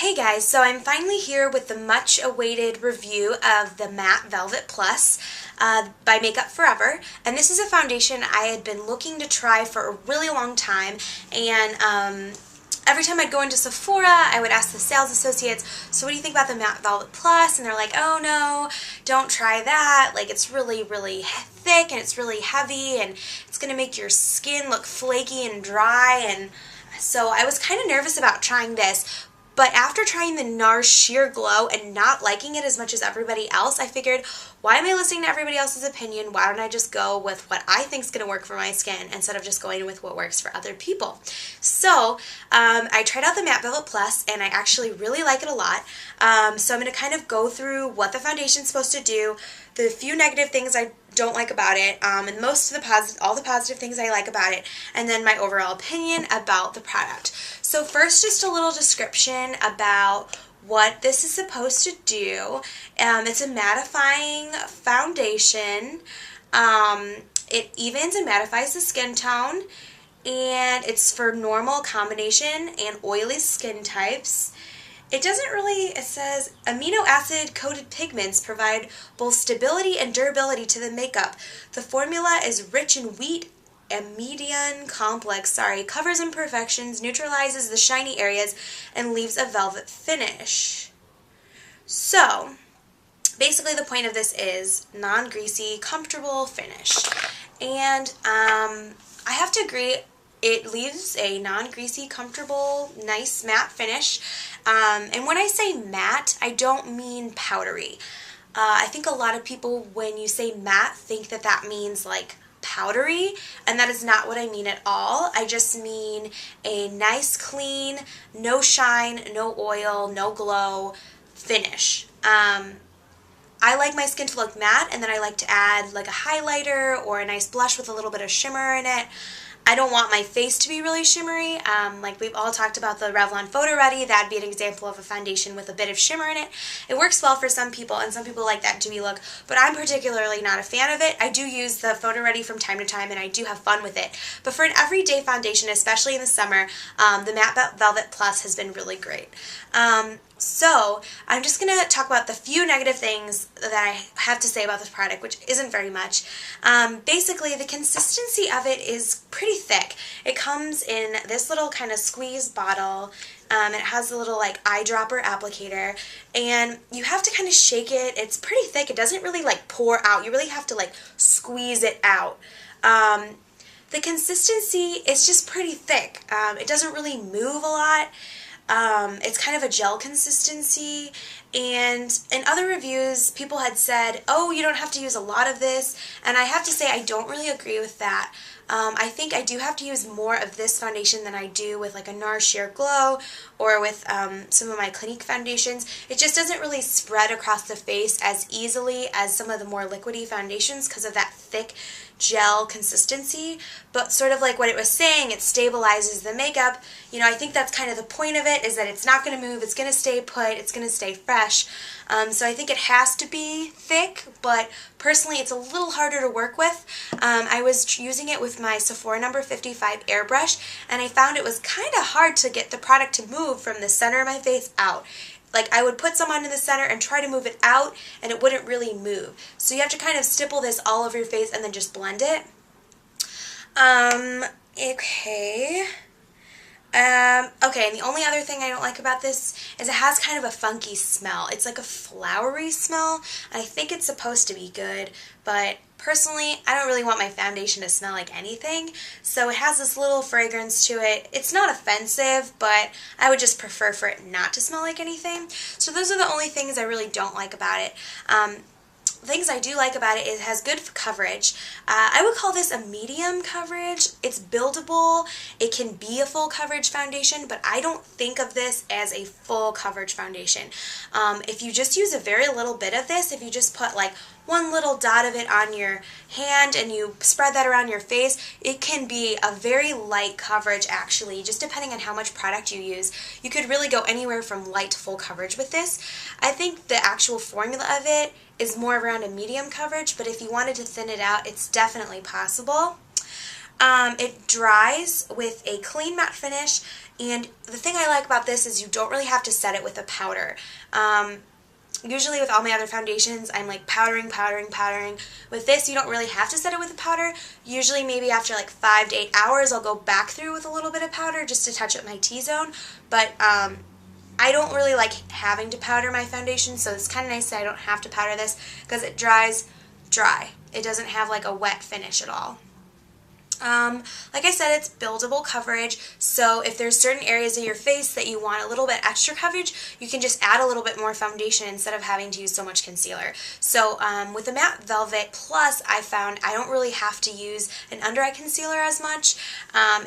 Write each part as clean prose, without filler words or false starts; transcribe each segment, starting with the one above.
Hey guys, so I'm finally here with the much awaited review of the Matte Velvet Plus by Makeup Forever. And this is a foundation I had been looking to try for a really long time, and every time I'd go into Sephora, I would ask the sales associates, so what do you think about the Matte Velvet Plus? And they're like, oh no, don't try that. Like, it's really, really thick and it's really heavy and it's going to make your skin look flaky and dry. And so I was kind of nervous about trying this. But after trying the NARS Sheer Glow and not liking it as much as everybody else, I figured, why am I listening to everybody else's opinion? Why don't I just go with what I think is going to work for my skin instead of just going with what works for other people? So I tried out the Matte Velvet Plus, and I actually really like it a lot. So I'm going to kind of go through what the foundation is supposed to do, the few negative things I don't like about it, and most of the all the positive things I like about it, and then my overall opinion about the product. So first, just a little description about what this is supposed to do. It's a mattifying foundation. It evens and mattifies the skin tone, and it's for normal, combination, and oily skin types. It doesn't really, it says, amino acid coated pigments provide both stability and durability to the makeup. The formula is rich in wheat amidine complex, covers imperfections, neutralizes the shiny areas, and leaves a velvet finish. So, basically the point of this is non-greasy, comfortable finish. And I have to agree, it leaves a non-greasy, comfortable, nice matte finish. And when I say matte, I don't mean powdery. I think a lot of people, when you say matte, think that that means like powdery, and that is not what I mean at all. I just mean a nice, clean, no shine, no oil, no glow finish. I like my skin to look matte, and then I like to add like a highlighter or a nice blush with a little bit of shimmer in it. I don't want my face to be really shimmery. Like we've all talked about the Revlon Photo Ready, that'd be an example of a foundation with a bit of shimmer in it. It works well for some people, and some people like that dewy look, but I'm particularly not a fan of it. I do use the Photo Ready from time to time, and I do have fun with it. But for an everyday foundation, especially in the summer, the Matte Velvet Plus has been really great. So I'm just going to talk about the few negative things that I have to say about this product, which isn't very much. Basically, the consistency of it is pretty thick. It comes in this little kind of squeeze bottle. It has a little like eyedropper applicator, and you have to kind of shake it. It's pretty thick. It doesn't really like pour out. You really have to like squeeze it out. The consistency is just pretty thick. It doesn't really move a lot. It's kind of a gel consistency, and in other reviews people had said, oh, you don't have to use a lot of this, and I have to say I don't really agree with that. I think I do have to use more of this foundation than I do with like a NARS Sheer Glow or with some of my Clinique foundations. It just doesn't really spread across the face as easily as some of the more liquidy foundations because of that thick gel consistency. But sort of like what it was saying, it stabilizes the makeup. You know, I think that's kind of the point of it, is that it's not going to move, it's going to stay put, it's going to stay fresh. So I think it has to be thick, but personally it's a little harder to work with. I was using it with my Sephora No. 55 airbrush, and I found it was kind of hard to get the product to move from the center of my face out. Like, I would put some on in the center and try to move it out, and it wouldn't really move. So you have to kind of stipple this all over your face and then just blend it. Okay. Okay, and the only other thing I don't like about this is it has kind of a funky smell. It's like a flowery smell, and I think it's supposed to be good, but personally, I don't really want my foundation to smell like anything, so it has this little fragrance to it. It's not offensive, but I would just prefer for it not to smell like anything. So those are the only things I really don't like about it. Things I do like about it is it has good coverage. I would call this a medium coverage. It's buildable. It can be a full coverage foundation, but I don't think of this as a full coverage foundation. If you just use a very little bit of this, if you just put like one little dot of it on your hand and you spread that around your face, it can be a very light coverage actually, just depending on how much product you use. You could really go anywhere from light to full coverage with this. I think the actual formula of it is more around a medium coverage, but if you wanted to thin it out, it's definitely possible. It dries with a clean matte finish, And the thing I like about this is you don't really have to set it with a powder. Usually with all my other foundations, I'm like powdering. With this, you don't really have to set it with a powder. Usually maybe after like 5 to 8 hours, I'll go back through with a little bit of powder just to touch up my T-zone. But I don't really like having to powder my foundation, so it's kind of nice that I don't have to powder this because it dries dry. It doesn't have like a wet finish at all. Like I said, it's buildable coverage, so if there's certain areas of your face that you want a little bit extra coverage, you can just add a little bit more foundation instead of having to use so much concealer. So with the Matte Velvet Plus, I found I don't really have to use an under-eye concealer as much.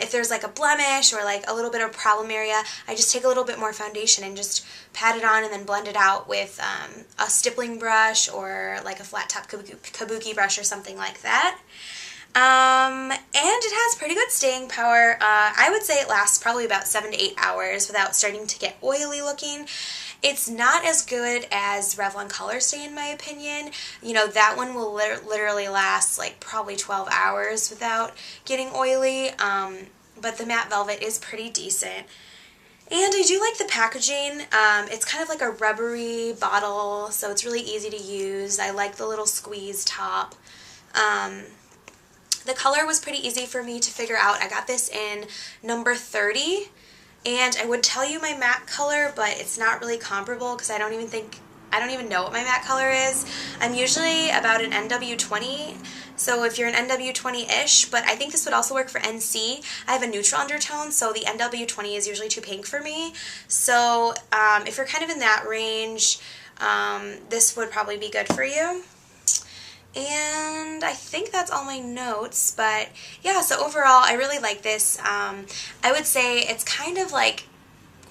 If there's like a blemish or like a little bit of problem area, I just take a little bit more foundation and just pat it on and then blend it out with a stippling brush or like a flat top kabuki brush or something like that. And it has pretty good staying power. I would say it lasts probably about 7 to 8 hours without starting to get oily looking. It's not as good as Revlon Color Stay in my opinion. You know, that one will literally last like probably 12 hours without getting oily, but the Matte Velvet is pretty decent. And I do like the packaging. It's kind of like a rubbery bottle, so it's really easy to use. I like the little squeeze top. The color was pretty easy for me to figure out. I got this in number 30, and I would tell you my matte color, but it's not really comparable because I don't even know what my matte color is. I'm usually about an NW20, so if you're an NW20-ish, but I think this would also work for NC. I have a neutral undertone, so the NW20 is usually too pink for me. So if you're kind of in that range, this would probably be good for you. And I think that's all my notes, but yeah, so overall I really like this. I would say it's kind of like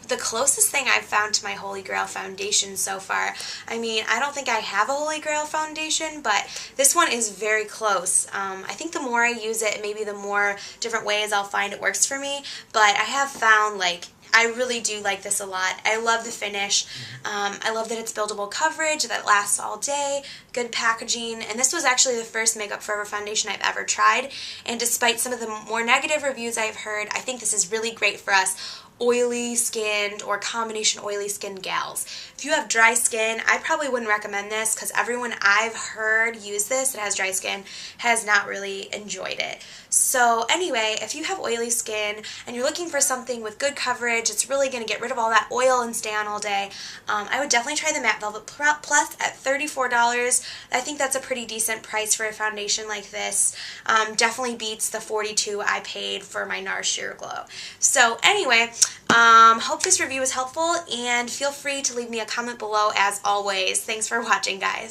the closest thing I've found to my Holy Grail foundation so far. I mean, I don't think I have a Holy Grail foundation, but this one is very close. I think the more I use it, maybe the more different ways I'll find it works for me, but I have found like I really do like this a lot. I love the finish. I love that it's buildable coverage, that it lasts all day, good packaging, and this was actually the first Makeup Forever foundation I've ever tried, and despite some of the more negative reviews I've heard, I think this is really great for us oily skinned or combination oily skin gals. If you have dry skin, I probably wouldn't recommend this because everyone I've heard use this that has dry skin has not really enjoyed it. So anyway, if you have oily skin and you're looking for something with good coverage, it's really going to get rid of all that oil and stay on all day, I would definitely try the Matte Velvet Plus at $34. I think that's a pretty decent price for a foundation like this. Definitely beats the $42 I paid for my NARS Sheer Glow. So anyway, hope this review was helpful, and feel free to leave me a comment below as always. Thanks for watching, guys.